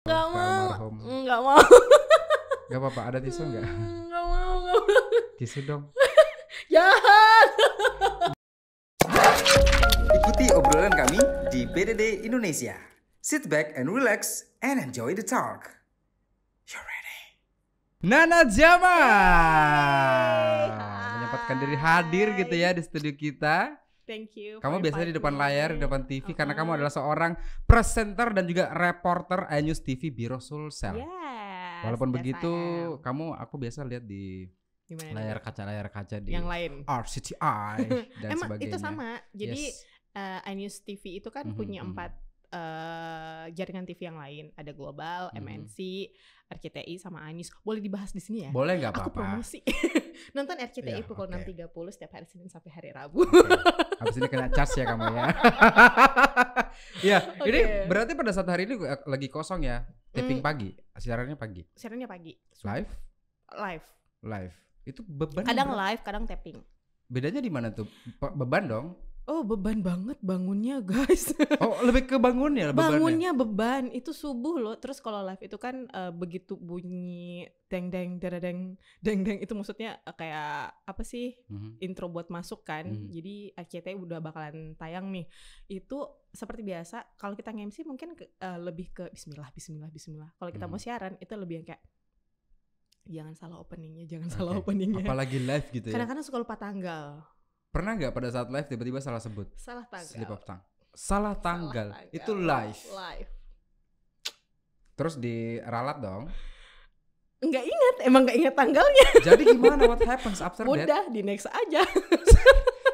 Nggak mau, almarhum. nggak mau. Gak apa-apa, ada tisu nggak? Nggak mau, nggak mau. Tisu dong. Jahat. Ikuti obrolan kami di PDD Indonesia. Sit back and relax and enjoy the talk. You're ready? Nana Jama Hai. menyempatkan diri hadir gitu ya di studio kita. Thank you. Kamu for biasanya di inviting depan me. layar, di depan TV karena kamu adalah seorang presenter dan juga reporter iNews TV Biro Sulsel. Yes. Walaupun yes, begitu, I am. aku biasa lihat di Gimana layar nih? kaca di Yang lain. RCTI dan Emang sebagainya. itu sama. Jadi Yes. iNews TV itu kan punya 4 jaringan TV yang lain. Ada Global, MNC, RCTI sama iNews. Boleh dibahas di sini ya? Boleh nggak Aku apa-apa? promosi. Nonton RCTI Ya, pukul oke. 6.30 setiap hari Senin sampai hari Rabu. Habis ini kena charge ya kamu ya. Ya, ini Oke. berarti pada saat hari ini lagi kosong ya. Taping Hmm. pagi, siarannya pagi. Siarannya pagi. Live? Live. Itu beban. Kadang berat. live, kadang tapping. Bedanya di mana tuh? Beban dong. Oh, beban banget bangunnya, guys. Oh, lebih ke bangunnya bebannya. Bangunnya beban. Itu subuh loh. Terus kalau live itu kan begitu bunyi deng deng deredeng deng deng itu maksudnya kayak apa sih? Intro buat masuk kan. Jadi RCTI udah bakalan tayang nih. Itu seperti biasa kalau kita nge-MC mungkin lebih ke bismillah. Kalau kita mau siaran itu lebih yang kayak jangan salah openingnya, Apalagi live gitu ya. Kadang-kadang suka lupa tanggal. Pernah nggak pada saat live tiba-tiba salah sebut? Salah tanggal. Slip of tongue. Salah tanggal. Itu live. Terus diralat dong. Enggak ingat, emang enggak ingat tanggalnya. Jadi gimana? What happens after that? Udah di next aja.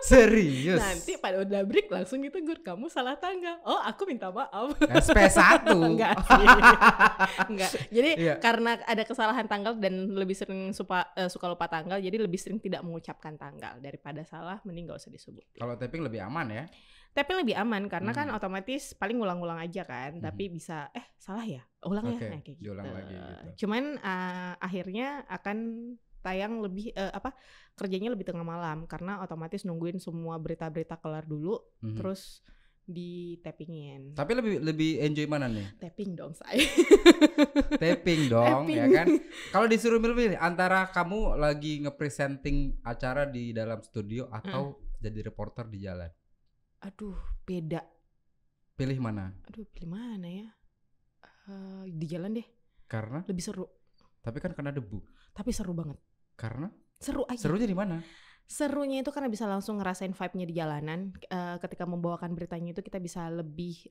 Serius? Nanti pada udah break langsung ditegur, kamu salah tanggal. Oh, aku minta maaf. SP1. Enggak sih. Enggak. Jadi Iya. karena ada kesalahan tanggal dan lebih sering suka lupa tanggal, jadi lebih sering tidak mengucapkan tanggal. Daripada salah, mending gak usah disebut. Kalau taping lebih aman ya. Tapi lebih aman karena kan otomatis paling ngulang-ngulang aja kan. Tapi bisa salah ya? Ulang ya? Oke, Nah, kayak gitu. diulang lagi gitu. Cuman akhirnya akan tayang lebih kerjanya lebih tengah malam karena otomatis nungguin semua berita-berita kelar dulu terus di tappingin. Tapi lebih enjoy mana nih? Tapping dong saya. Taping dong, Tapping. ya kan? Kalau disuruh milih antara kamu lagi nge-presenting acara di dalam studio atau jadi reporter di jalan, Aduh, beda. pilih mana? Aduh, pilih mana ya? Di jalan deh, Karena lebih seru. tapi kan kena debu. Tapi seru banget. Karena Seru aja. serunya di mana? Serunya itu karena bisa langsung ngerasain vibe-nya di jalanan. Ketika membawakan beritanya itu kita bisa lebih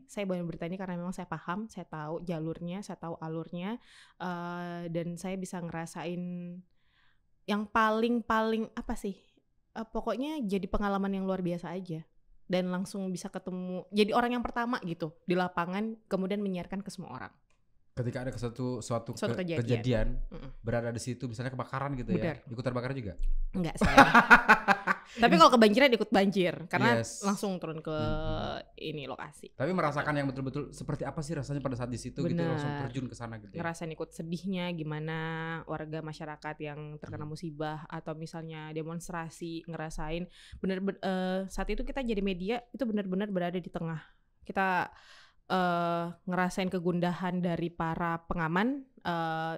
saya bawain berita ini karena memang saya paham, saya tahu jalurnya, saya tahu alurnya, dan saya bisa ngerasain yang paling apa sih? Pokoknya jadi pengalaman yang luar biasa aja. Dan langsung bisa ketemu, jadi orang yang pertama gitu di lapangan, kemudian menyiarkan ke semua orang. Ketika ada suatu kejadian. kejadian berada di situ, misalnya kebakaran gitu Benar. ya, ikut terbakar juga. Enggak saya. Tapi kalau kebanjiran ikut banjir karena Yes. langsung turun ke ini lokasi. Tapi merasakan yang betul-betul seperti apa sih rasanya pada saat di situ gitu, Benar. langsung terjun ke sana gitu ya. Ngerasain ikut sedihnya gimana warga masyarakat yang terkena musibah atau misalnya demonstrasi, ngerasain saat itu kita jadi media itu benar-benar berada di tengah. Kita ngerasain kegundahan dari para pengaman,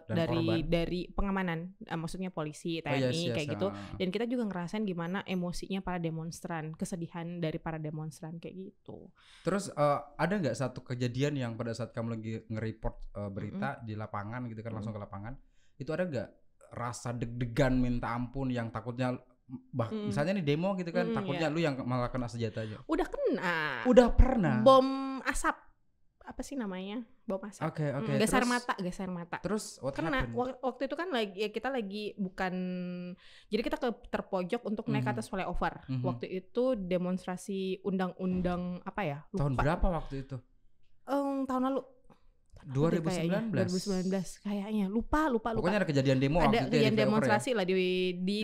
dari pengamanan, maksudnya polisi, TNI kayak gitu. Dan kita juga ngerasain gimana emosinya para demonstran, kesedihan dari para demonstran kayak gitu. Terus ada nggak satu kejadian yang pada saat kamu lagi nge-report berita di lapangan gitu kan, langsung ke lapangan, itu ada nggak rasa deg-degan minta ampun yang takutnya misalnya nih demo gitu kan, takutnya lu yang malah kena senjata aja? Udah kena. Udah pernah. Bom asap. Apa sih namanya? Bom asap. Oke. Geser mata. Terus what Kena. happened? Waktu itu kan kita lagi bukan, jadi kita terpojok untuk naik ke atas flyover. Waktu itu demonstrasi undang-undang apa ya? Lupa. Tahun berapa waktu itu? Tahun lalu. 2019. 2019 kayaknya. Lupa. Pokoknya ada kejadian demo waktu ada itu ya, kejadian di flyover demonstrasi lah di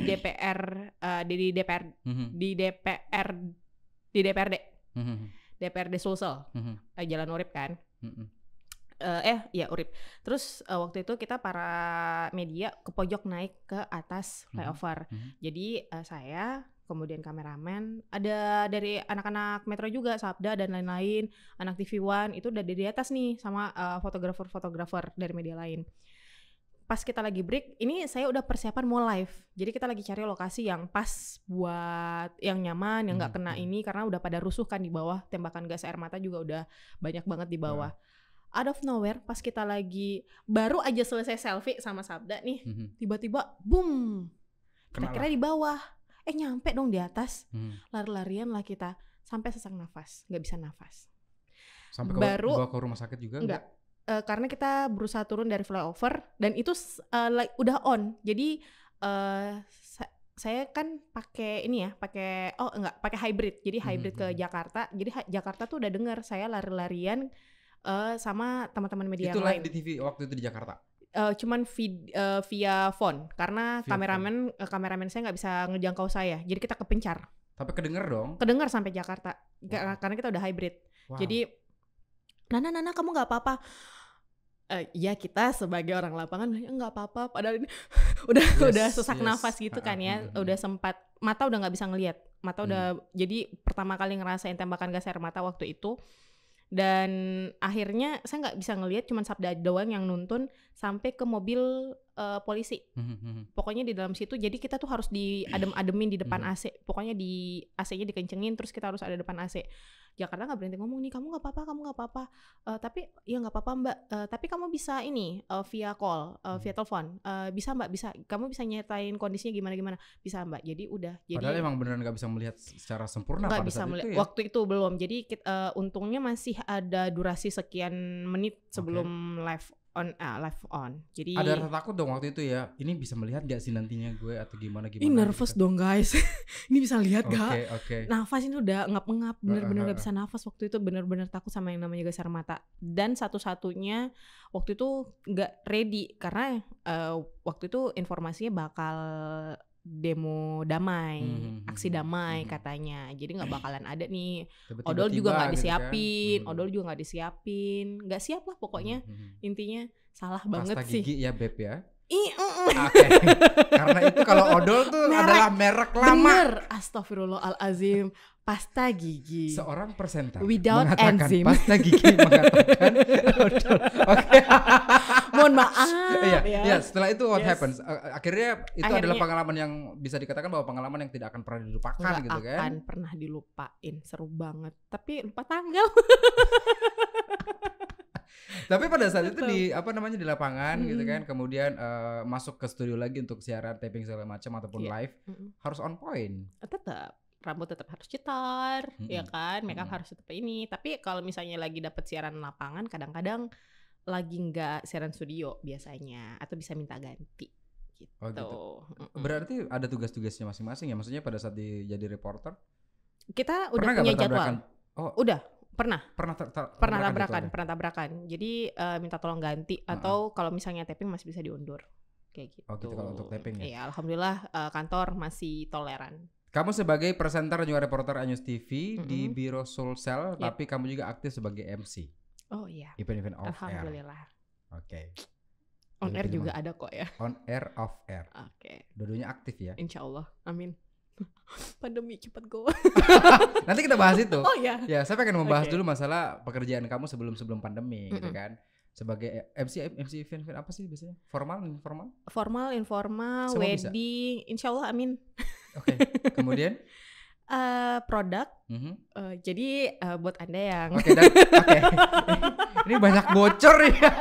DPR, di DPRD. DPRD Sulsel, Jalan Urip kan. Urip. Terus waktu itu kita para media ke pojok naik ke atas flyover. Jadi saya kemudian kameramen, ada dari anak-anak Metro juga, Sabda dan lain-lain, anak TV One itu udah di atas nih sama fotografer dari media lain. Pas kita lagi break, ini saya udah persiapan mau live. Jadi kita lagi cari lokasi yang pas buat yang nyaman, yang nggak kena ini karena udah pada rusuh kan di bawah, tembakan gas air mata juga udah banyak banget di bawah. Out of nowhere, pas kita lagi baru aja selesai selfie sama Sabda nih, tiba-tiba boom. Kita kira di bawah, nyampe dong di atas. Lari-larian lah kita sampai sesak nafas, nggak bisa nafas. Sampai baru bawa ke rumah sakit juga enggak? Karena kita berusaha turun dari flyover dan itu udah on. Jadi saya kan pakai ini ya, pakai hybrid. Jadi hybrid ke Jakarta. Jadi Jakarta tuh udah dengar saya lari-larian sama teman-teman media itu yang lain. Itu live di TV waktu itu di Jakarta. Cuman via phone karena kameramen saya nggak bisa ngejangkau saya, jadi kita kepencar. Tapi kedengar sampai Jakarta. Karena kita udah hybrid. Wow. Jadi Nana kamu nggak apa-apa. Ya kita sebagai orang lapangan nggak apa-apa. Padahal ini udah sesak nafas gitu kan ya. Udah sempat mata udah nggak bisa ngelihat. Mata udah jadi pertama kali ngerasain tembakan gas air mata waktu itu. Dan akhirnya saya nggak bisa ngelihat, cuman Sabda doang yang nuntun sampai ke mobil polisi. Pokoknya di dalam situ, jadi kita tuh harus diadem-ademin di depan AC. Pokoknya di AC-nya dikencengin, terus kita harus ada depan AC. Jakarta nggak berhenti ngomong nih, kamu nggak apa-apa. Tapi ya nggak apa-apa Mbak. Tapi kamu bisa ini via call, via telepon. Bisa Mbak, bisa. Kamu bisa nyatain kondisinya gimana? Bisa Mbak. Jadi udah. Padahal emang beneran nggak bisa melihat secara sempurna pada saat itu ya? Waktu itu belum. Jadi untungnya masih ada durasi sekian menit sebelum live on. Jadi ada rasa takut dong waktu itu ya. Ini bisa melihat gak sih nantinya gue atau gimana? Ini nervous gitu dong guys. Ini bisa lihat gak? Okay. Nafas ini udah ngap-ngap, bener-bener gak bisa nafas. Waktu itu bener-bener takut sama yang namanya gas air mata. Dan satu-satunya waktu itu gak ready karena waktu itu informasinya bakal demo damai, aksi damai katanya. Jadi nggak bakalan ada nih. Odol juga nggak disiapin, odol juga nggak disiapin, nggak siap lah pokoknya. Intinya salah banget sih. Pasta gigi ya Beb ya. Okay. Karena itu kalau odol tuh adalah merek lama. Bener, astagfirullahalazim. Pasta gigi. Seorang presenter without mengatakan enzim. Pasta gigi mengatakan odol. Oke. Mohon maaf. Iya. Setelah itu what happens? Akhirnya itu adalah pengalaman yang bisa dikatakan bahwa pengalaman yang tidak akan pernah dilupakan gitu kan? Akan pernah dilupain, seru banget. Tapi lupa tanggal. Tapi pada saat itu di lapangan gitu kan, kemudian masuk ke studio lagi untuk siaran, taping segala macam ataupun live, harus on point. Tetap rambut tetap harus cetar, ya kan, makeup harus tetap ini. Tapi kalau misalnya lagi dapat siaran lapangan, kadang-kadang lagi nggak siaran studio biasanya, atau bisa minta ganti. Gitu. Oh gitu. Berarti ada tugas-tugasnya masing-masing ya, maksudnya pada saat jadi reporter? Kita udah punya jadwal. Udah. Pernah tabrakan. Jadi minta tolong ganti atau kalau misalnya taping masih bisa diundur kayak gitu. Oh gitu kalau untuk taping ya. Iya, alhamdulillah kantor masih toleran. Kamu sebagai presenter dan juga reporter Anyus TV di Biro Sulsel, tapi kamu juga aktif sebagai MC. Oh iya. Event-event off air. Alhamdulillah. Oke. On air juga ada kok ya. On air, off air. Oke. Dua-duanya aktif ya. Insya Allah, amin. Pandemi cepat go. Nanti kita bahas itu. Oh iya. Ya, saya pengen membahas dulu masalah pekerjaan kamu sebelum pandemi gitu kan. Sebagai MC event apa sih biasanya? Formal, informal, semua wedding, bisa? Insya Allah amin. Oke. Kemudian produk. Jadi buat Anda yang Oke. Ini banyak bocor ya.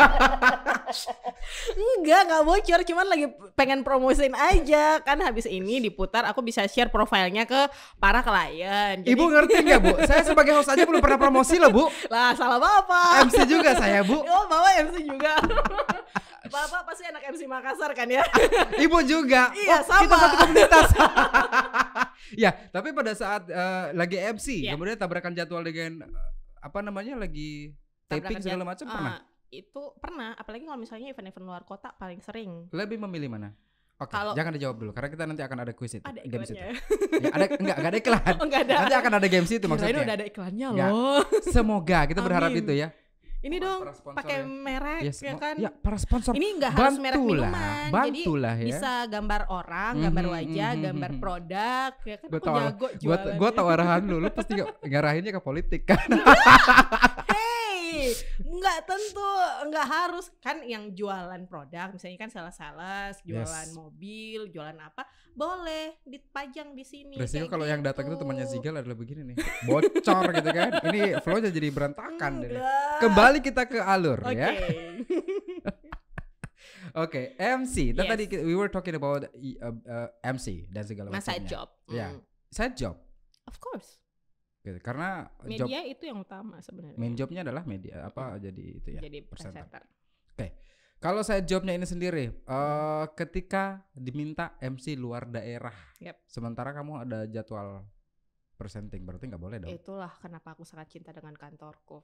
Enggak bocor, cuman lagi pengen promosiin aja. Kan habis ini diputar aku bisa share profilnya ke para klien. Jadi... Ibu ngerti nggak Bu? Saya sebagai host aja belum pernah promosi loh Bu. Lah salah Bapak. MC juga saya Bu. Oh Bapak MC juga. Bapak pasti anak MC Makassar kan ya? Ibu juga. Iya sama. Kita satu komunitas. Ya, tapi pada saat lagi MC, kemudian tabrakan jadwal dengan lagi taping segala macam pernah? Itu pernah, apalagi kalau misalnya event-event luar kota paling sering. Lebih memilih mana? Oke, jangan dijawab dulu karena kita nanti akan ada quiz itu. Ada iklannya. Ya, enggak ada iklan. Enggak ada. Nanti akan ada games itu maksudnya. Udah ada iklannya loh. Semoga kita berharap itu ya. Ini dong para sponsor pakai ya. merek Yes, ya kan. Ya, para sponsor. Ini nggak harus merek Bantulah, minuman. bantulah Jadi ya. bisa gambar orang, gambar wajah, gambar produk ya kan. Gue Aku tau, jago jualan. gue tau arahan lu pasti ngarahinnya ke politik kan. Hey, nggak tentu, nggak harus kan yang jualan produk, misalnya kan sales, jualan Yes. mobil, jualan apa, boleh dipajang di sini. Resiko kayak kalau yang datang itu gitu. temannya Zigal adalah begini nih, bocor gitu kan. Ini flow-nya jadi berantakan deh. Enggak. Kembali kita ke alur Oke. ya. Oke, MC. Dan Yes. tadi we were talking about MC dan segala Mas side macamnya. job. Ya, side job. Of course. Gitu. Karena job Media itu yang utama sebenarnya. main jobnya adalah media apa jadi itu ya. Jadi presenter. presenter. Kalau saya jobnya ini sendiri, ketika diminta MC luar daerah, Yep. sementara kamu ada jadwal presenting, berarti nggak boleh dong. Itulah kenapa aku sangat cinta dengan kantorku.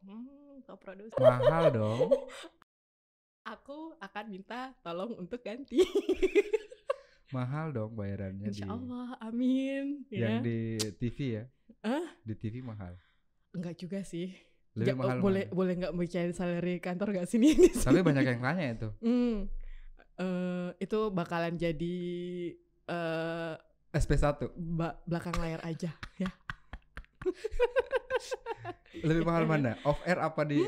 Pak produser. Mahal dong. Aku akan minta tolong untuk ganti. Mahal dong bayarannya Insya Allah, amin. yang Ya. di TV ya. Hah? Di TV mahal. Enggak juga sih. Lebih mahal. boleh nggak bicarain salary kantor gak sini? Ini Tapi banyak yang tanya itu. itu bakalan jadi SP1 belakang layar aja ya. lebih mahal mana? Off air apa di?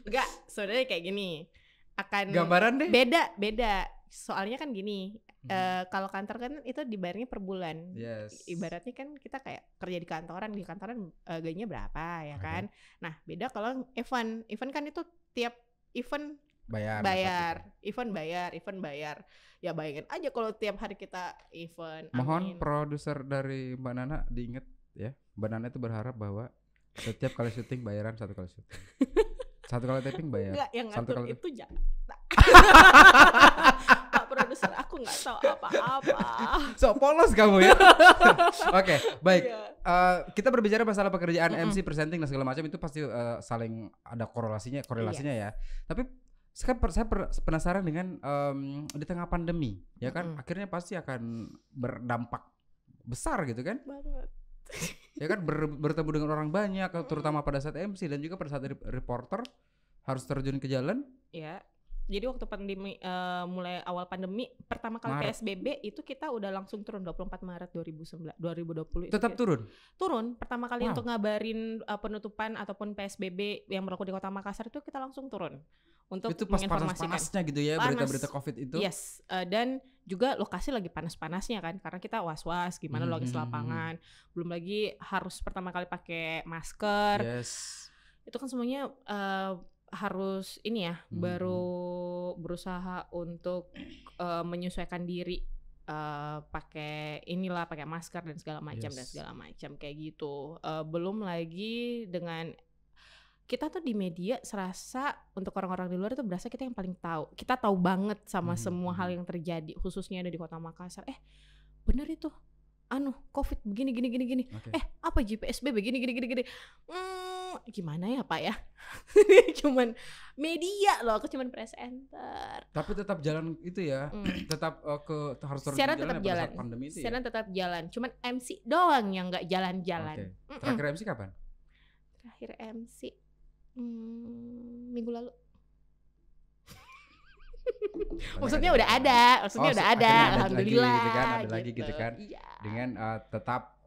Enggak, sebenarnya kayak gini. Akan Gambaran deh. beda. Soalnya kan gini, kalau kantor kan itu dibayarnya per bulan. Yes. Ibaratnya kan kita kayak kerja di kantoran gajinya berapa ya Oke. kan. Nah, beda kalau event kan itu tiap event Bayar. event bayar. Ya bayangin aja kalau tiap hari kita event. Mohon amin. produser dari Mbak Nana diingat ya. Mbak Nana itu berharap bahwa setiap kali syuting bayaran satu kali syuting. Satu kali taping bayar. Enggak, yang Satu ngatur kali itu Pak produser, aku nggak tahu apa-apa. So polos kamu ya. Oke, baik. Iya. Kita berbicara masalah pekerjaan MC, presenting dan segala macam itu pasti saling ada korelasinya Iya. ya. Tapi saya penasaran dengan di tengah pandemi, ya kan? Akhirnya pasti akan berdampak besar gitu kan? Banget. Ya kan bertemu dengan orang banyak, terutama pada saat MC dan juga pada saat reporter harus terjun ke jalan. Ya. Jadi waktu pandemi mulai awal pandemi pertama kali Maret. PSBB itu kita udah langsung turun 24 Maret 2020 itu Tetap turun pertama kali Wow. untuk ngabarin penutupan ataupun PSBB yang berlaku di Kota Makassar itu kita langsung turun untuk itu pas menginformasikan. panas-panasnya gitu ya, Panas. berita-berita Covid itu. Yes, dan juga lokasi lagi panas-panasnya kan karena kita was-was gimana lokasi lapangan. Belum lagi harus pertama kali pakai masker. Yes. Itu kan semuanya harus ini ya, baru berusaha untuk menyesuaikan diri pakai masker dan segala macam kayak gitu. Belum lagi dengan kita tuh di media serasa untuk orang-orang di luar itu berasa kita yang paling tahu. Kita tahu banget sama semua hal yang terjadi khususnya ada di Kota Makassar. Bener itu. Covid begini. Okay. Apa PSBB gini. Gimana ya Pak ya? Cuman media loh, aku cuman presenter. Tapi tetap jalan itu ya, tetap harus terus Siaran jalan tetap ya pada jalan. saat pandemi itu Siaran ya. tetap jalan. Cuman MC doang yang nggak jalan-jalan. Oke. Terakhir MC kapan? Terakhir MC minggu lalu. Maksudnya udah ada, akhirnya alhamdulillah. Ada lagi gitu kan. Iya. Dengan tetap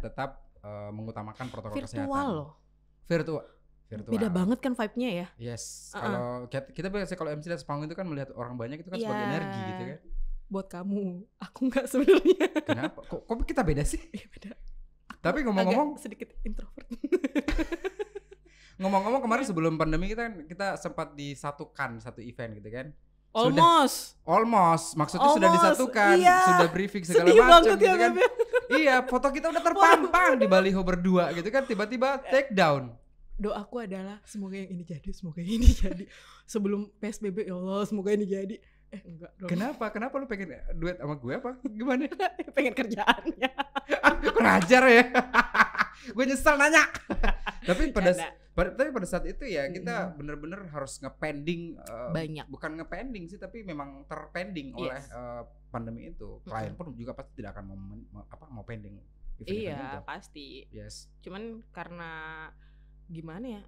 tetap mengutamakan protokol kesehatan. Virtual loh. Virtual. Beda banget kan vibe-nya ya. Yes. Kalau kita biasa kalau MC lihat panggung itu kan melihat orang banyak itu kan sebagai Iya. energi gitu kan. Buat kamu, aku nggak sebenarnya. Kenapa? Kok kita beda sih? Beda. Tapi ngomong-ngomong, Agak sedikit introvert. ngomong-ngomong kemarin sebelum pandemi kita sempat disatukan satu event gitu kan. Almost. Maksudnya sudah disatukan, iya. sudah briefing segala Sedih macam banget gitu ya, kan. Beb. Iya, foto kita udah terpampang di baliho berdua gitu kan, tiba-tiba take down. Doaku adalah semoga yang ini jadi. Sebelum PSBB ya Allah, semoga ini jadi. Enggak dong. Kenapa lu pengen duet sama gue apa? Gimana? Pengen kerjaannya. Kurang ajar ya. Gue nyesel nanya. Tapi pada saat itu ya kita bener-bener harus ngepending banyak. Bukan ngepending sih, tapi memang terpending oleh pandemi itu. Klien pun juga pasti tidak akan mau pending event-event Iya, itu. pasti. Yes. Cuman karena gimana ya?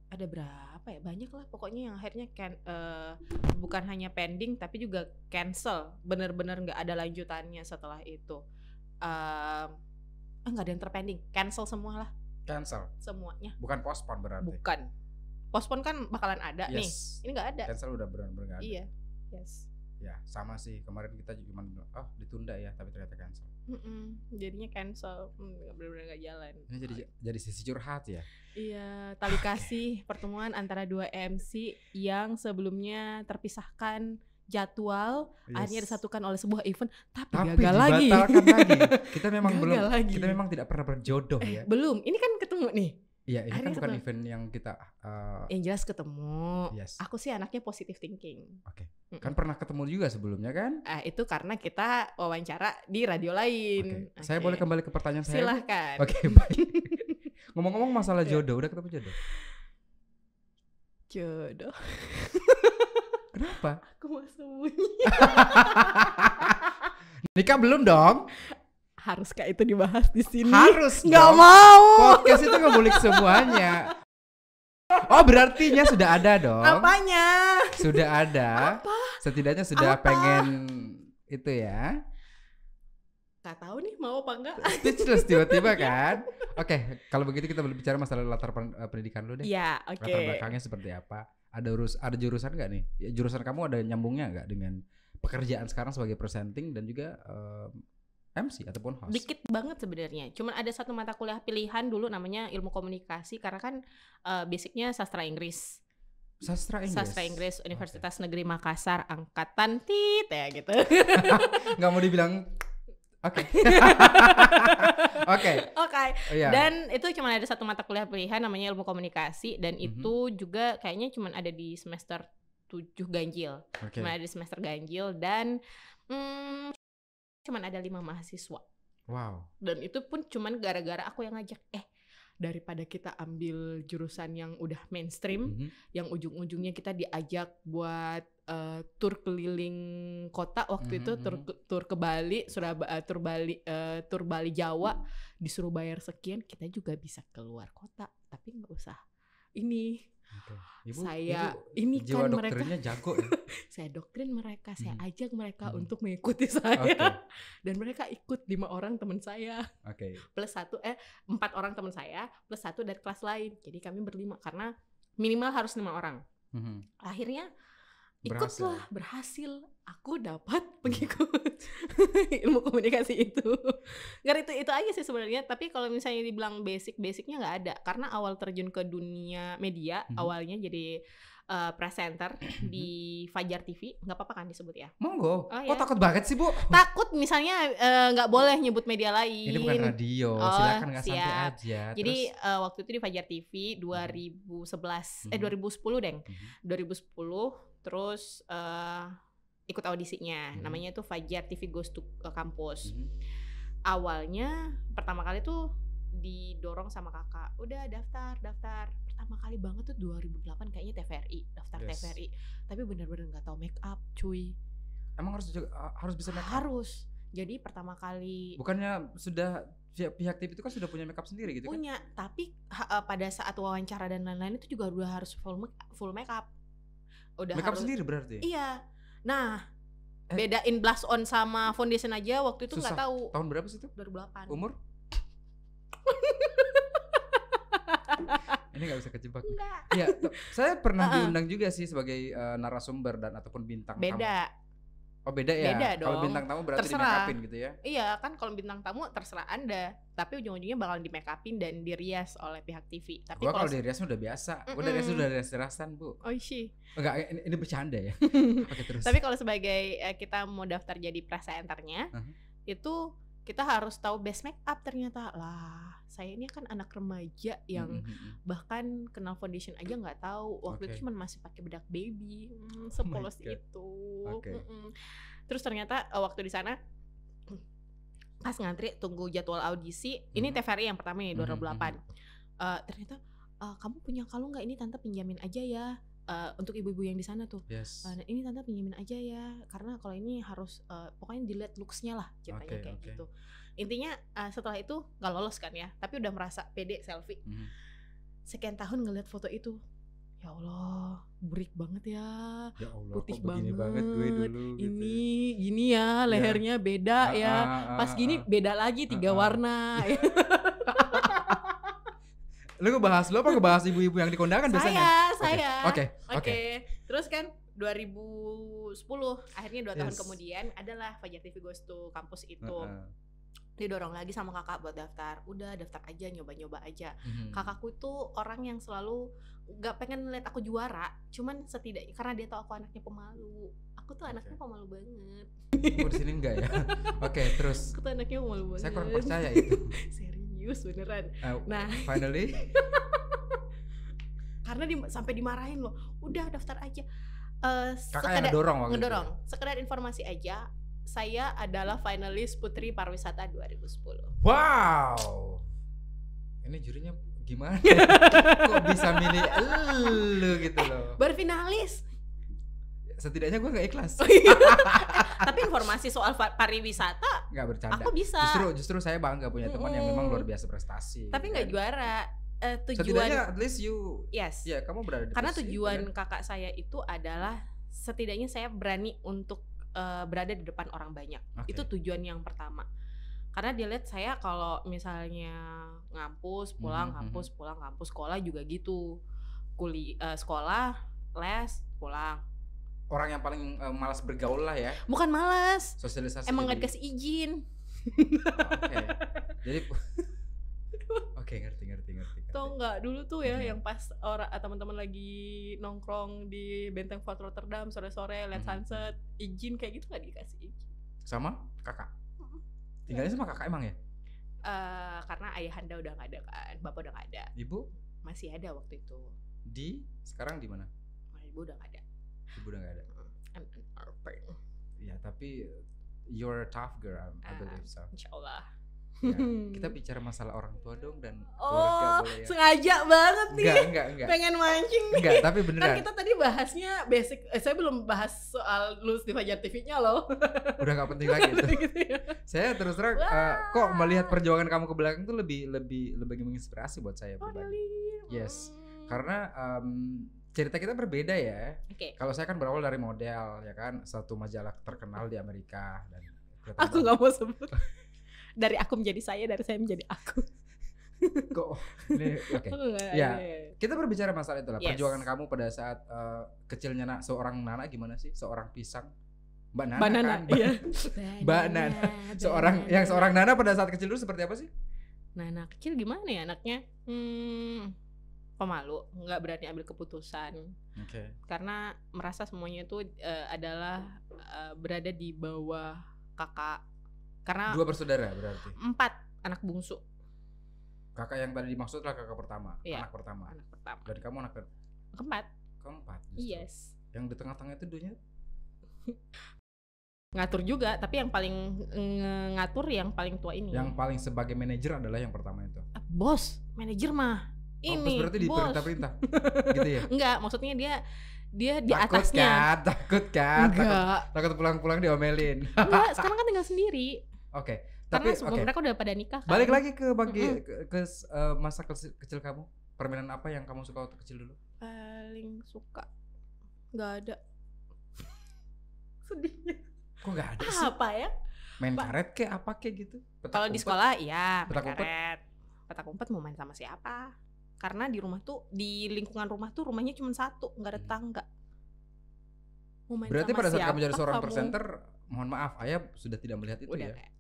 Ada berapa ya? Banyak lah pokoknya yang akhirnya bukan hanya pending tapi juga cancel. Bener-bener nggak ada lanjutannya setelah itu. Nggak ada yang terpending, cancel semua lah Cancel. semuanya. Bukan postpone berarti. Bukan. Postpone kan bakalan ada nih. Yes. Ini nggak ada. Cancel udah benar-benar nggak ada. Iya. Yes. Ya sama sih, kemarin kita cuma bilang ditunda ya, tapi ternyata cancel. Jadinya cancel, benar-benar nggak jalan. Ini jadi sisi curhat ya. Iya, tali kasih pertemuan antara dua MC yang sebelumnya terpisahkan jadwal, akhirnya disatukan oleh sebuah event, tapi gagal lagi. Lagi. Kita memang Gagal lagi. kita memang tidak pernah berjodoh ya. Belum, ini kan ketemu nih. Iya, ini kan akhirnya bukan ketemu. event yang kita Yang jelas ketemu. yes. Aku sih anaknya positive thinking. Oke. Kan pernah ketemu juga sebelumnya kan? Itu karena kita wawancara di radio lain. Oke. Saya boleh kembali ke pertanyaan saya? Silahkan. Oke, baik. Ngomong-ngomong masalah jodoh, udah ketemu jodoh? Jodoh. Kenapa? Aku mau sembunyi. Nikah belum dong? Haruskah itu dibahas di sini? Harus Nggak dong. mau. Podcast itu ngulik semuanya. Oh, berartinya sudah ada dong. Apanya? Sudah ada. Apa? Setidaknya sudah Apa? pengen itu ya. Gak tahu nih mau apa enggak. Speechless tiba-tiba kan. Oke, kalau begitu kita bicara masalah latar pendidikan lu deh. Iya, oke. Latar belakangnya seperti apa? Ada jurusan nggak nih? Ya, jurusan kamu ada nyambungnya nggak dengan pekerjaan sekarang sebagai presenting dan juga MC ataupun host? Dikit banget sebenarnya. Cuman ada satu mata kuliah pilihan dulu namanya ilmu komunikasi karena kan basicnya sastra Inggris. Sastra Inggris. Sastra Inggris Universitas Negeri Makassar angkatan tit ya gitu. Nggak mau dibilang. Oke. Oke. Oke. Iya. Dan itu cuma ada satu mata kuliah pilihan namanya ilmu komunikasi dan itu juga kayaknya cuma ada di semester 7 ganjil. Oke. Cuma ada di semester ganjil dan cuman ada 5 mahasiswa. Wow. Dan itu pun cuman gara-gara aku yang ngajak, daripada kita ambil jurusan yang udah mainstream, yang ujung-ujungnya kita diajak buat tur keliling kota waktu itu, tur ke Bali, tur Bali Jawa, disuruh bayar sekian, kita juga bisa keluar kota, tapi nggak usah ini. Okay. Ibu, saya itu ini jiwa kan mereka doktrinnya jago ya. saya doktrin mereka, saya ajak mereka untuk mengikuti saya. Dan mereka ikut 5 orang teman saya. Oke. Plus 4 orang teman saya, plus 1 dari kelas lain. Jadi kami berlima karena minimal harus 5 orang. Akhirnya ikutlah, berhasil. Aku dapat pengikut ilmu komunikasi itu. Karena itu aja sih sebenarnya. Tapi kalau misalnya dibilang basicnya nggak ada. Karena awal terjun ke dunia media, awalnya jadi presenter di Fajar TV. Nggak apa-apa kan disebut ya? Monggo. Oh, Kok takut banget sih, Bu? Takut misalnya nggak boleh nyebut media lain. Ini bukan radio, silakan nggak santai aja. Jadi waktu itu di Fajar TV 2011, 2010 deng. 2010 terus ikut audisinya, namanya itu Fajar TV Goes to Campus. Awalnya pertama kali tuh didorong sama kakak, udah daftar. Pertama kali banget tuh 2008 kayaknya TVRI, daftar TVRI. Tapi benar-benar nggak tahu make up, cuy. Emang harus bisa make up? Harus. Jadi pertama kali. Bukannya sudah pihak TV itu kan sudah punya make up sendiri gitu kan? Punya, tapi pada saat wawancara dan lain-lain itu juga udah harus full make up. Udah make up sendiri berarti? Iya. Nah, bedain blush on sama foundation aja waktu itu nggak tahu. Tahun berapa sih itu? 2008. Umur? Ini nggak bisa kejebak. Iya, saya pernah diundang juga sih sebagai narasumber dan ataupun bintang tamu. Oh beda ya? Beda dong. Kalau bintang tamu berarti di make upin gitu ya? Iya kan, kalau bintang tamu terserah Anda. Tapi ujung-ujungnya bakal di make upin dan dirias oleh pihak TV. Tapi kalau dirias udah biasa. Gua dari sudah rias-riasan, Bu. Oh sih. Enggak, ini bercanda ya. Oke, terus. Tapi kalau sebagai kita mau daftar jadi presenternya, itu kita harus tahu base make up ternyata. Lah, saya ini kan anak remaja yang bahkan kenal foundation aja nggak tahu. Waktu itu cuma masih pakai bedak baby, sepolos itu. Terus ternyata waktu di sana pas ngantri tunggu jadwal audisi, ini TVRI yang pertama nih 2008. Ternyata kamu punya kalung nggak, ini tante pinjamin aja ya. untuk ibu-ibu yang di sana tuh. Yes. Ini tante pinjemin aja ya, karena kalau ini harus pokoknya dilihat looks-nya lah ceritanya kayak gitu. Intinya setelah itu nggak lolos kan ya, tapi udah merasa pede selfie. Sekian tahun ngeliat foto itu, ya Allah, burik banget ya. Ya Allah, putih kok begini banget gue dulu gitu. Ini gini ya, lehernya beda ya. Pas gini beda lagi 3 warna. Lu ngebahas lu apa ngebahas ibu-ibu yang di kondangan biasanya? Saya. Oke. Terus kan 2010 akhirnya 2 tahun Yes. kemudian adalah Fajar TV Goes to kampus itu. Didorong lagi sama kakak buat daftar. Udah daftar aja, nyoba-nyoba aja. Kakakku itu orang yang selalu gak pengen ngeliat aku juara, cuman setidaknya karena dia tahu aku anaknya pemalu. Aku tuh anaknya pemalu banget. Aku di sini enggak ya? Oke, terus Aku tuh anaknya pemalu banget. saya kurang percaya itu. Serius beneran. Nah, Finally karena sampai dimarahin loh. Udah daftar aja. kakak yang ngedorong waktu ngedorong. Sekedar informasi aja, saya adalah finalis Putri Pariwisata 2010. Wow. Ini jurinya gimana? Kok bisa milih elu gitu loh? Berfinalis. Setidaknya gue gak ikhlas. Tapi informasi soal pariwisata Gak bercanda. aku bisa. Justru saya bangga punya teman yang memang luar biasa prestasi. Tapi nggak juara. Tujuan Setidaknya at least you. Yes. Ya, kamu berada di Karena posisi tujuan itu, kan? kakak saya itu adalah setidaknya saya berani untuk berada di depan orang banyak. Oke. Itu tujuan yang pertama. Karena dia lihat saya kalau misalnya ngampus pulang, kampus pulang, kampus sekolah juga gitu. Sekolah, les, pulang. Orang yang paling malas bergaul lah ya. Bukan malas. Sosialisasi. Emang nggak dikasih izin. Oke. Jadi Oke, ngerti. Tau nggak dulu tuh ya yang pas teman-teman lagi nongkrong di Benteng Fort Rotterdam sore-sore lihat sunset, izin kayak gitu nggak dikasih izin. Sama kakak. Tinggalnya sama kakak emang ya? Karena ayahanda udah nggak ada kan, bapak udah nggak ada. Ibu Masih ada waktu itu. sekarang di mana? Ibu udah nggak ada. Ibu udah nggak ada. I'm Ya, tapi you're a tough girl, I believe so. Insya Allah. Ya, kita bicara masalah orang tua dong dan Oh, keluarga boleh ya. sengaja banget nih. Enggak. Pengen mancing nih. Enggak, tapi beneran. Kan kita tadi bahasnya basic. Saya belum bahas soal lulus di Fajar TV-nya loh. Udah nggak penting lagi itu. Gitu ya. Saya terus terang kok melihat perjuangan kamu ke belakang tuh lebih menginspirasi buat saya pribadi. Yes. Karena cerita kita berbeda ya. Oke. Kalau saya kan berawal dari model ya kan, satu majalah terkenal di Amerika dan Aku nggak mau sebut. Dari aku menjadi saya, dari saya menjadi aku. kok ini oke. Ya, kita berbicara masalah itu lah. Yes. Perjuangan kamu pada saat kecilnya seorang Nana gimana sih? Seorang pisang. Mbak Nana, Mbak Nana, kan? iya. Mbak Nana. Seorang Nana pada saat kecil dulu seperti apa sih? Nana kecil gimana ya anaknya? Pemalu, nggak berani ambil keputusan. Oke. Karena merasa semuanya itu adalah berada di bawah kakak. Karena 2 bersaudara berarti. 4 anak bungsu. Kakak yang tadi dimaksud adalah kakak pertama, Iya, anak pertama. Anak pertama. Dan kamu anak Keempat. keempat justru. Yes. Yang di tengah-tengah itu duanya Ngatur juga, tapi yang paling ngatur yang paling tua ini. yang paling sebagai manajer adalah yang pertama itu. Bos, manajer mah. Oh, Ini bos berarti bos. diperintah-perintah gitu ya? Enggak, maksudnya dia di Takut atasnya. takut kan? Enggak. Takut pulang-pulang diomelin. Enggak, sekarang kan tinggal sendiri. Oke. Karena Tapi sebelum mereka udah pada nikah kan. balik lagi ke masa kecil kamu. Permainan apa yang kamu suka waktu kecil dulu? Paling suka nggak ada. Sedihnya. Kok nggak ada sih? Apa ya? Main karet kek apa kek gitu? Petak Kalau di umpet? sekolah iya, Petak main umpet? karet. Petak umpet mau main sama siapa? Karena di rumah tuh, di lingkungan rumah tuh rumahnya cuma satu, nggak ada tetangga. Mau main Berarti sama pada saat kamu siapa jadi seorang kamu? presenter, mohon maaf, ayah sudah tidak melihat itu Udah ya. kayak,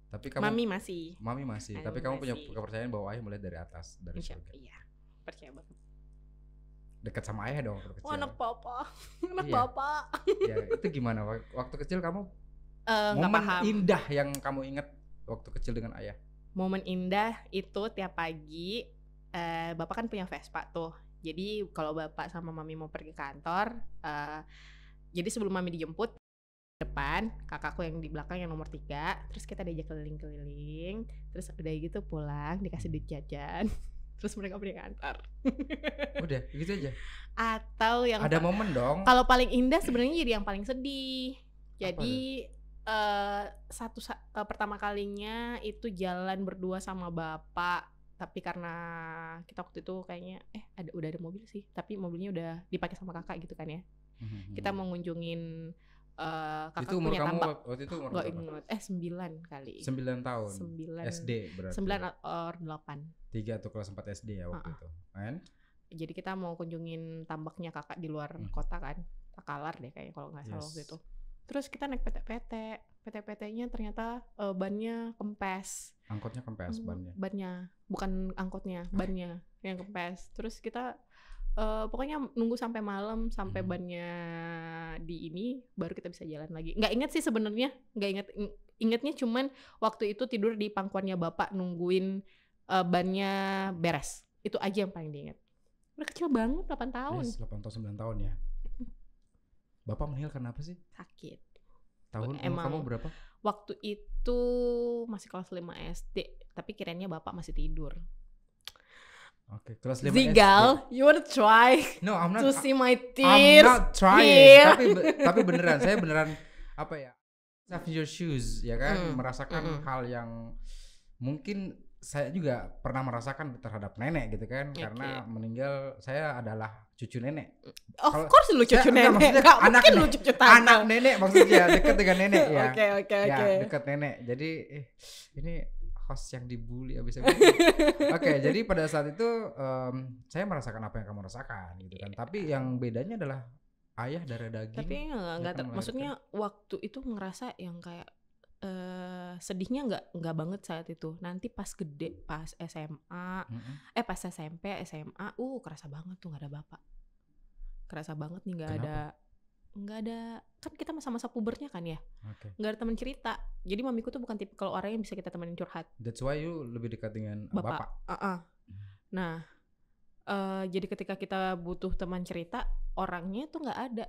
Tapi kamu Mami masih. Mami masih, Mami tapi kamu punya masih. kepercayaan bahwa ayah melihat dari atas, dari Insya surga. iya, percaya banget. Dekat sama ayah dong waktu kecil. Oh, anak papa, anak Iya. papa. Ya, itu gimana waktu kecil kamu? Nggak Momen paham. indah yang kamu ingat waktu kecil dengan ayah. Momen indah itu tiap pagi, bapak kan punya Vespa tuh. Jadi kalau bapak sama mami mau pergi kantor, jadi sebelum mami dijemput depan, kakakku yang di belakang yang nomor 3, terus kita diajak keliling-keliling, terus udah gitu pulang dikasih duit jajan. terus mereka punya kantor. Udah gitu aja. Atau yang Ada momen dong. kalau paling indah sebenarnya jadi yang paling sedih. Jadi pertama kalinya itu jalan berdua sama bapak, tapi karena kita waktu itu kayaknya udah ada mobil sih, tapi mobilnya udah dipakai sama kakak gitu kan ya. Kita mau ngunjungin kakak itu umur punya kamu tambak. waktu itu umur Gak berapa? inget, 9 kali. 9 tahun. 9 SD berarti. 9 or 8. 3 atau kelas 4 SD ya waktu itu. Kan? Jadi kita mau kunjungin tambaknya kakak di luar kota kan, Takalar deh kayaknya kalau nggak salah waktu itu. Terus kita naik PT-PT-nya ternyata bannya kempes. Angkotnya kempes bannya. Bannya, bukan angkotnya, bannya yang kempes. Terus kita pokoknya nunggu sampai malam sampai bannya di ini baru kita bisa jalan lagi. Nggak inget sih sebenarnya, ingetnya cuman waktu itu tidur di pangkuannya bapak nungguin bannya beres. Itu aja yang paling diinget. Udah kecil banget, 8 tahun. Yes, 8 tahun 9 tahun ya. Bapak meninggal karena apa sih? Sakit. Tahun Emang kamu berapa? Waktu itu masih kelas 5 SD, tapi kirainnya bapak masih tidur. Oke, kelas 5 Zigal, SD. you wanna try No, I'm not. to see my I'm tears? not trying. here? Tapi beneran, saya beneran apa ya? Have your shoes, ya kan? Merasakan hal yang mungkin saya juga pernah merasakan terhadap nenek gitu kan, karena meninggal saya adalah cucu nenek. Of course lu cucu Enggak, nenek. maksudnya Gak anak mungkin lu cucu tante. anak nenek maksudnya dekat dengan nenek ya. Oke. Ya, dekat nenek. Jadi ini host yang dibully abis. Oke, jadi pada saat itu saya merasakan apa yang kamu rasakan gitu kan. Tapi yang bedanya adalah ayah darah daging. Tapi enggak maksudnya waktu itu ngerasa yang kayak sedihnya nggak banget saat itu. Nanti pas gede, pas SMA, pas SMP, SMA, kerasa banget tuh nggak ada bapak. Kerasa banget nih nggak ada. Kan kita masa-masa pubernya kan ya. Nggak ada teman cerita. Jadi mamiku tuh bukan tipikal orang yang bisa kita temenin curhat. That's why you lebih dekat dengan bapak. Nah, jadi ketika kita butuh teman cerita, orangnya tuh nggak ada.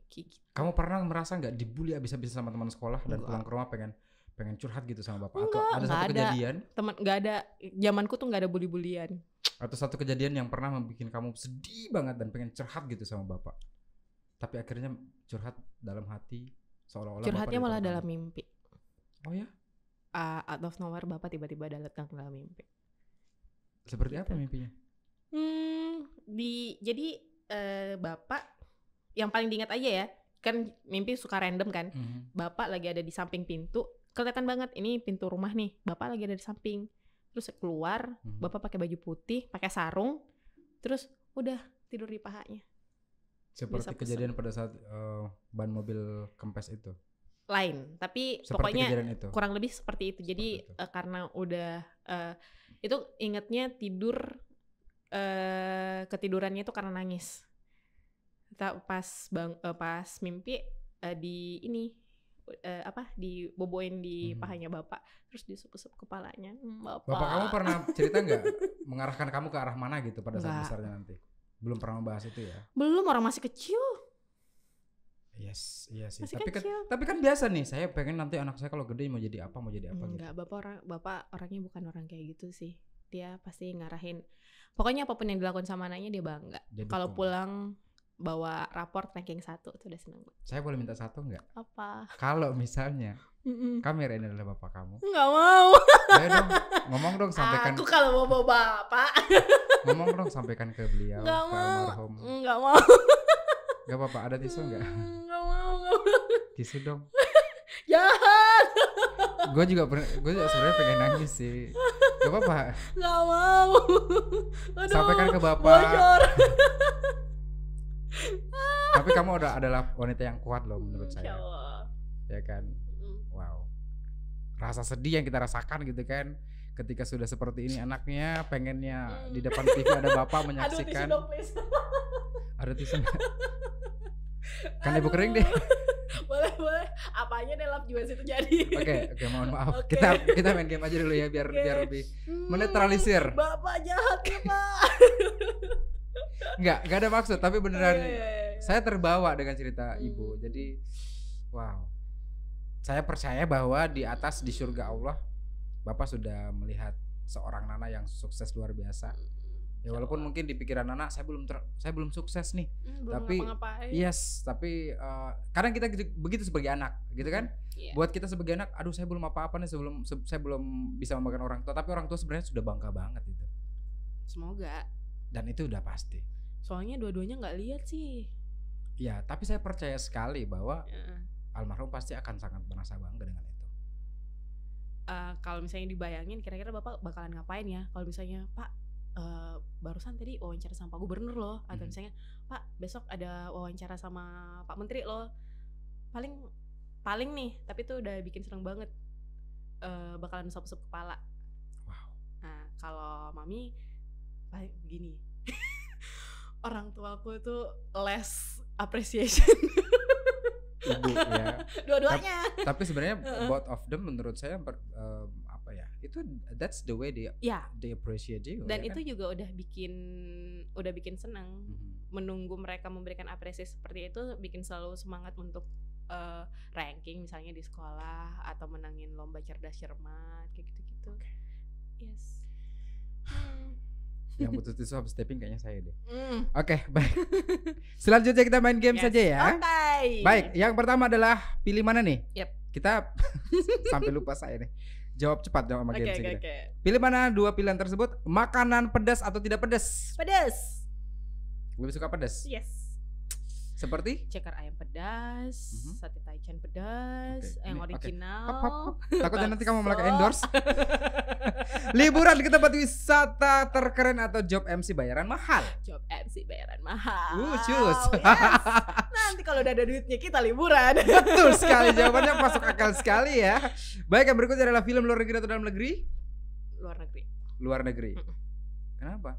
Gitu. Kamu pernah merasa nggak dibully abis-abisan sama teman sekolah dan pulang ke rumah pengen curhat gitu sama bapak? Atau ada satu kejadian? Teman nggak ada. Zamanku tuh nggak ada bully-bulian. Atau satu kejadian yang pernah membuat kamu sedih banget dan pengen curhat gitu sama bapak? Tapi akhirnya curhat dalam hati seolah-olah curhatnya bapak malah dalam mimpi. Oh ya? Out of nowhere bapak tiba-tiba datang dalam mimpi. Seperti apa mimpinya? Jadi bapak yang paling diingat aja ya, kan mimpi suka random kan. Bapak lagi ada di samping pintu, kelihatan banget ini pintu rumah nih, bapak lagi ada di samping. Terus keluar, bapak pakai baju putih, pakai sarung, terus udah tidur di pahanya. Seperti kejadian pada saat ban mobil kempes itu. Lain, tapi seperti pokoknya itu. Kurang lebih seperti itu. Jadi karena udah itu ingatnya tidur, ketidurannya itu karena nangis. Pas mimpi di ini diboboin di pahanya bapak, terus disup-sup kepalanya. Bapak kamu pernah cerita nggak mengarahkan kamu ke arah mana gitu pada saat besarnya nanti? Belum pernah membahas itu ya? Belum, orang masih kecil. Iya sih. Masih Tapi kan biasa nih, saya pengen nanti anak saya kalau gede mau jadi apa Enggak, gitu. Bapak orangnya bukan orang kayak gitu sih. Dia pasti ngarahin. Pokoknya apapun yang dilakukan sama anaknya dia bangga. Kalau pulang bawa raport ranking 1 itu udah seneng. Saya boleh minta satu nggak? Apa? Kalau misalnya Kamera ini adalah bapak kamu. Nggak mau. Ayo dong, ngomong dong, sampaikan. Aku kalau mau bawa bapak. Ngomong dong, sampaikan ke beliau, nggak ke mau. almarhum. Nggak mau. Gak apa-apa, ada tisu nggak? Nggak mau. Tisu dong. Jahat. Gue juga sebenarnya pengen nangis sih. Gak apa-apa. Nggak mau. Aduh, sampaikan ke bapak. Bocor. Tapi kamu adalah wanita yang kuat loh menurut saya. Ya kan? Wow. Rasa sedih yang kita rasakan gitu kan, ketika sudah seperti ini anaknya, pengennya di depan TV ada bapak menyaksikan. Aduh, tisu dong, please. Ada tisu nggak? Kan ibu kering deh. Boleh. Apanya deh lap juga situ jadi. Oke, mohon maaf. Okay. Kita main game aja dulu ya biar lebih menetralisir. Bapak jahat ya, Pak. Enggak ada maksud, tapi beneran saya terbawa dengan cerita ibu. Jadi wow. Saya percaya bahwa di atas di surga Allah Bapak sudah melihat seorang Nana yang sukses luar biasa. Ya walaupun mungkin di pikiran anak saya belum sukses nih. Belum Tapi ngapa-ngapain. yes, tapi kadang kita begitu sebagai anak, gitu kan? Iya. Buat kita sebagai anak, aduh saya belum apa-apa nih saya belum bisa membanggakan orang tua, tapi orang tua sebenarnya sudah bangga banget itu. Semoga. Dan itu udah pasti. Soalnya dua-duanya nggak lihat sih. Ya, tapi saya percaya sekali bahwa Ya. almarhum pasti akan sangat merasa bangga dengan itu. Kalau misalnya dibayangin kira-kira Bapak bakalan ngapain ya? Kalau misalnya Pak barusan tadi wawancara sama Pak Gubernur loh, atau misalnya Pak besok ada wawancara sama Pak Menteri loh, paling nih, tapi itu udah bikin seneng banget, bakalan sup-sup kepala. Wow. Nah kalau Mami paling begini, orang tuaku itu less appreciation. Ibu ya. Dua-duanya. Tapi sebenarnya both of them menurut saya apa ya? Itu that's the way they appreciate you. Dan ya itu kan? juga udah bikin senang. Menunggu mereka memberikan apresiasi seperti itu bikin selalu semangat untuk ranking misalnya di sekolah atau menangin lomba cerdas cermat kayak gitu-gitu. Yes. Yang butuh tisu habis taping kayaknya saya deh. Oke, baik. Selanjutnya kita main game saja ya. Okay. Baik, yang pertama adalah pilih mana nih? Yep. Kita sampai lupa saya nih. Jawab cepat dong sama game kita. Okay. Pilih mana dua pilihan tersebut? Makanan pedas atau tidak pedas? Pedas. Lebih suka pedas? Yes. Seperti? Ceker ayam pedas, sate taichan pedas, yang original. Hop. Takutnya nanti kamu malah endorse. Liburan ke tempat wisata terkeren atau job MC bayaran mahal? Job MC bayaran mahal. Cus. Yes. Nanti kalau udah ada duitnya kita liburan. Betul sekali, jawabannya masuk akal sekali ya. Baik, yang berikutnya adalah film luar negeri atau dalam negeri? Luar negeri. Luar negeri. Kenapa?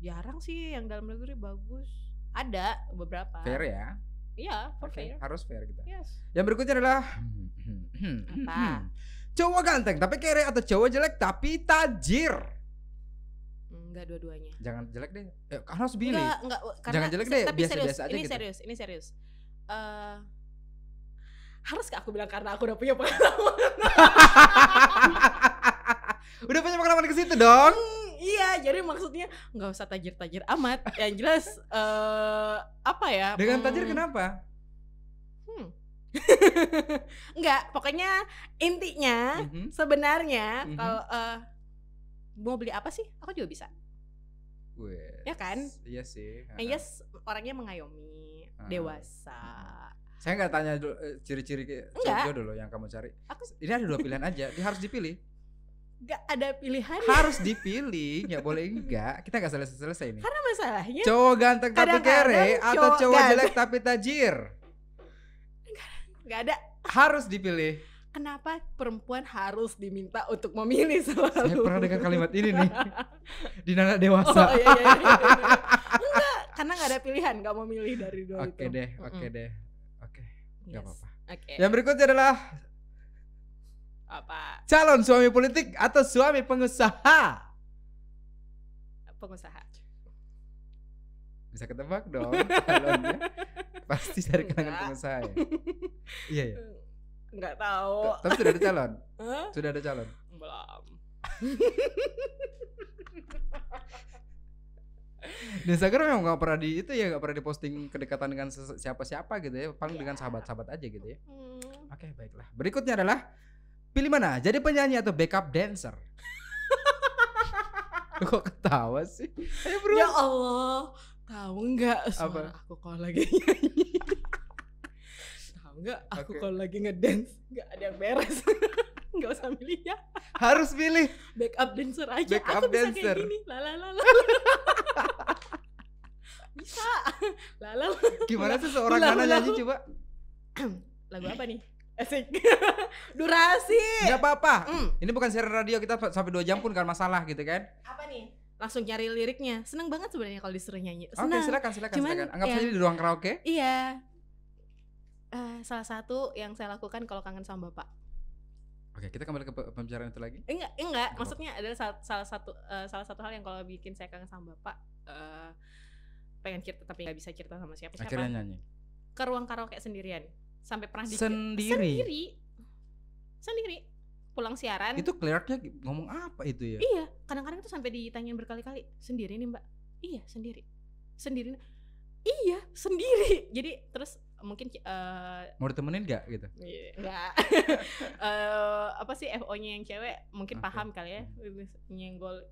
Jarang sih yang dalam negeri bagus. Ada beberapa. Fair ya? Iya, fair. Harus fair kita. Yes. Yang berikutnya adalah Apa? cowok ganteng tapi kere atau cowok jelek tapi tajir? Enggak dua-duanya. Jangan jelek deh. Harus pilih. Enggak, karena jangan jelek deh, tapi biasa-biasa aja ini gitu. Ini serius. Harus gak aku bilang karena aku udah punya pengalaman? Udah punya pengalaman ke situ dong. Iya, jadi maksudnya nggak usah tajir-tajir amat. Yang jelas apa ya? Dengan tajir kenapa? Enggak, pokoknya intinya sebenarnya kalau mau beli apa sih? Aku juga bisa. Ya kan? Iya sih. Yes, orangnya mengayomi, dewasa. Saya nggak tanya ciri-ciri jodoh loh yang kamu cari. Ini ada dua pilihan aja, dia harus dipilih. Gak ada pilihan. Harus dipilih, nggak boleh enggak. Kita nggak selesai ini. Karena masalahnya cowok ganteng tapi kere atau cowok jelek tapi tajir? Gak ada. Harus dipilih. Kenapa perempuan harus diminta untuk memilih selalu? Saya pernah dengar kalimat ini nih di Nana Dewasa. Oh, iya. Enggak, karena gak ada pilihan, gak mau milih dari dua itu. Oke deh. Gak apa-apa. Okay. Yang berikutnya adalah apa? Calon suami politik atau suami pengusaha? Pengusaha. Bisa ketebak dong calonnya. Pasti dari kalangan pengusaha ya. Iya ya. Enggak tahu. Tapi sudah ada calon. Sudah ada calon. Belum. Di Instagram memang nggak pernah nggak pernah diposting kedekatan dengan siapa-siapa gitu ya. Paling dengan sahabat-sahabat aja gitu ya. Oke, baiklah. Berikutnya adalah pilih mana? Jadi penyanyi atau backup dancer? Kok ketawa sih? Ayo bro. Ya Allah, tahu nggak suara aku kalau lagi nyanyi? Tahu nggak aku kalau lagi ngedance nggak ada yang beres? Nggak usah milih ya. Harus pilih backup dancer aja. Backup aku bisa dancer. kayak gini. Lala. Bisa. Lala. Gimana sih seorang Nana nyanyi coba? Lagu apa nih? Asik. Durasi. Gak apa-apa. Ini bukan siaran radio, kita sampai 2 jam pun gak masalah gitu kan. Apa nih? Langsung nyari liriknya. Seneng banget sebenarnya kalau disuruh nyanyi. Oke, silakan. Anggap saja di ruang karaoke. Iya. Salah satu yang saya lakukan kalau kangen sama bapak. Oke, kita kembali ke pembicaraan itu lagi. Enggak. Maksudnya adalah salah satu hal yang kalau bikin saya kangen sama bapak, pengen cerita tapi nggak bisa cerita sama siapa-siapa. Akhirnya nyanyi. Ke ruang karaoke sendirian. Sampai pernah Sendiri. pulang siaran. Itu clearnya ngomong apa itu ya? Iya, kadang-kadang tuh sampai ditanyain berkali-kali, sendiri nih Mbak? Iya sendiri. Sendiri. Iya sendiri. Jadi terus mungkin Mau ditemenin gak gitu? Enggak. Apa sih FO-nya yang cewek mungkin paham kali ya, nyenggol.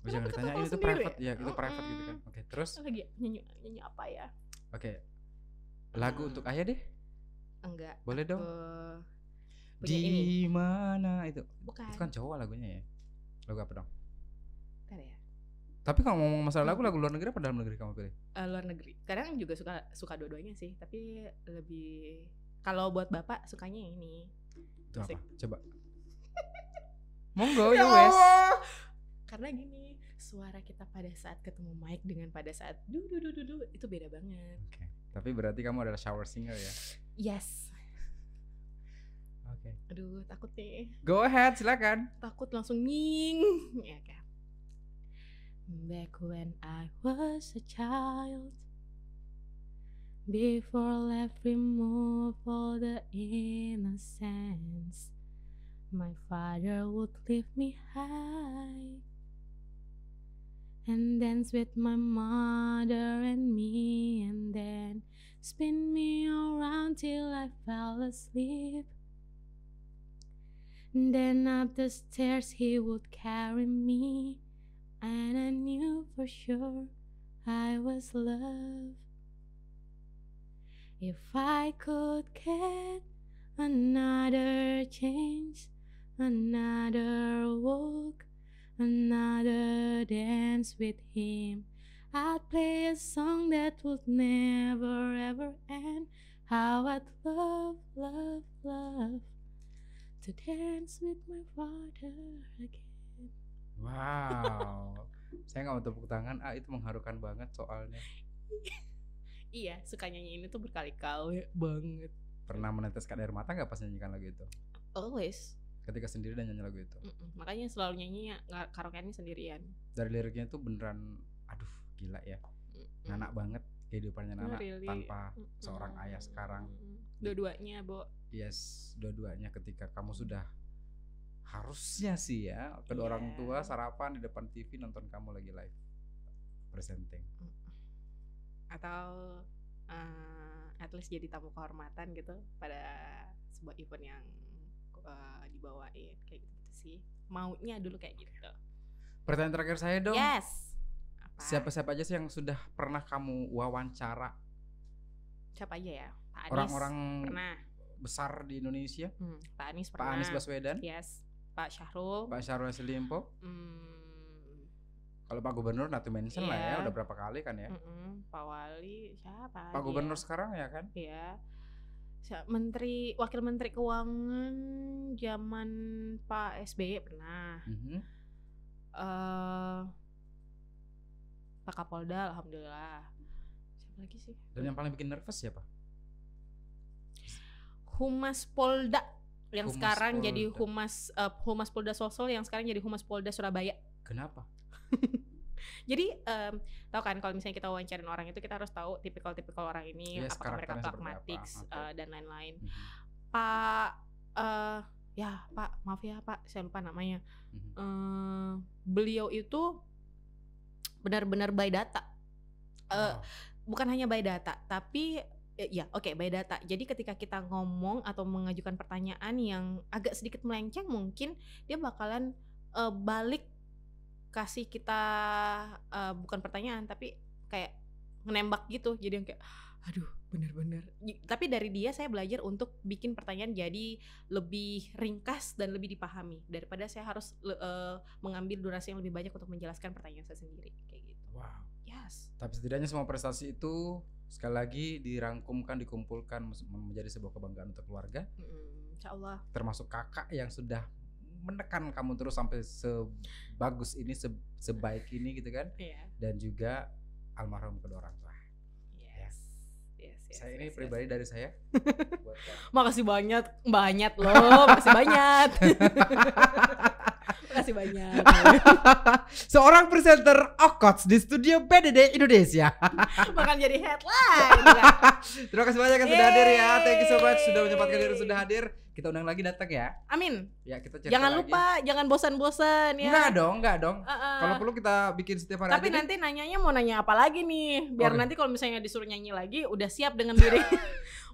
Jangan ditanya, ini tuh private ya, itu private gitu kan. Oke, terus lagi nyanyi apa ya? Oke. Lagu untuk Ayah deh. Enggak. Boleh dong. Punya ini. Di mana itu? Bukan. Itu kan Jawa lagunya ya. Lagu apa dong? Bentar ya. Tapi kalau ngomong masalah lagu luar negeri apa dalam negeri kamu pilih? Luar negeri. Kadang juga suka dua-duanya sih, tapi lebih kalau buat bapak sukanya yang ini. Itu apa? Coba. Monggo ya Ya wes. Allah. Karena gini, suara kita pada saat ketemu mic dengan pada saat itu beda banget. Oke. Tapi berarti kamu adalah shower singer ya? Yes. Oke. Aduh, takut nih. Go ahead, silakan. Takut langsung nying. Ya kan. Back when I was a child, before life removed all the innocence, my father would lift me high and dance with my mother and me, and then spin me around till I fell asleep. And then up the stairs he would carry me, and I knew for sure I was loved. If I could get another chance, another walk, another dance with him, I'd play a song that would never ever end. How I'd love, love, love to dance with my father again. Wow. Saya gak mau tepuk tangan. Itu mengharukan banget soalnya. Iya, suka nyanyi ini tuh berkali-kali banget. Pernah meneteskan air mata gak pas nyanyikan lagu itu? Always. Ketika sendiri dan nyanyi lagu itu? Makanya selalu nyanyi karaokeannya sendirian. Dari liriknya tuh beneran, aduh gila ya. Ngana banget kehidupannya Nana really. Tanpa seorang ayah sekarang. Dua-duanya, Bo. Yes, dua-duanya ketika kamu sudah harusnya sih ya kedua orang tua sarapan di depan TV nonton kamu lagi live presenting atau at least jadi tamu kehormatan gitu pada sebuah event yang dibawain kayak gitu sih, maunya dulu kayak gitu. Pertanyaan terakhir saya dong. Yes. Siapa-siapa aja sih yang sudah pernah kamu wawancara? Siapa aja ya? Pak Anies orang-orang pernah besar di Indonesia. Pak Anies pernah. Pak Anies Baswedan. Yes. Pak Syahrul. Pak Syahrul Yassin Limpo. Kalau Pak Gubernur not to mention lah ya, udah berapa kali kan ya. Pak Wali siapa? Pak Gubernur sekarang ya kan? Iya. Wakil Menteri Keuangan zaman Pak SBY pernah. Pak Kapolda alhamdulillah. Siapa lagi sih? Dan yang paling bikin nervous siapa? Humas Polda yang sekarang jadi Humas Polda Sulsel yang sekarang jadi Humas Polda Surabaya. Kenapa? Jadi tahu kan kalau misalnya kita wawancarin orang itu kita harus tahu tipikal orang ini, apakah mereka pragmatik dan lain-lain. Pak maaf ya Pak, saya lupa namanya. Beliau itu benar-benar by data. Bukan hanya by data, tapi by data. Jadi ketika kita ngomong atau mengajukan pertanyaan yang agak sedikit melenceng, mungkin dia bakalan balik kasih kita bukan pertanyaan tapi kayak menembak gitu. Jadi yang kayak aduh bener-bener. Tapi dari dia saya belajar untuk bikin pertanyaan jadi lebih ringkas dan lebih dipahami daripada saya harus mengambil durasi yang lebih banyak untuk menjelaskan pertanyaan saya sendiri kayak gitu. Wow. Yes. Tapi setidaknya semua prestasi itu sekali lagi dirangkumkan, dikumpulkan menjadi sebuah kebanggaan untuk keluarga. Insyaallah. Termasuk kakak yang sudah menekan kamu terus sampai sebagus ini, sebaik ini gitu kan. Dan juga almarhum kedua orang tua. Yes. Saya ini pribadi dari saya. Makasih banyak loh, makasih banyak. Makasih banyak. Seorang presenter Okots di studio PDD Indonesia. Bakal jadi headline. Terima kasih banyak yang sudah hadir ya. Thank you so much sudah menyempatkan diri, sudah hadir. Kita undang lagi datang ya. Amin. Ya kita cerita Jangan lagi. lupa, jangan bosan-bosan ya. Enggak dong. Kalau perlu kita bikin setiap hari Tapi aja nanti nanyanya mau nanya apa lagi nih? Biar Oke. nanti kalau misalnya disuruh nyanyi lagi udah siap dengan diri.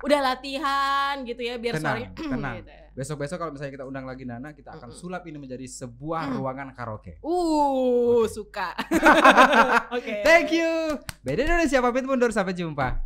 Udah latihan gitu ya biar suaranya tenang. gitu. Besok-besok kalau misalnya kita undang lagi Nana, kita akan sulap ini menjadi sebuah ruangan karaoke. Suka. Oke. Thank you. BD Indonesia pamit mundur, sampai jumpa.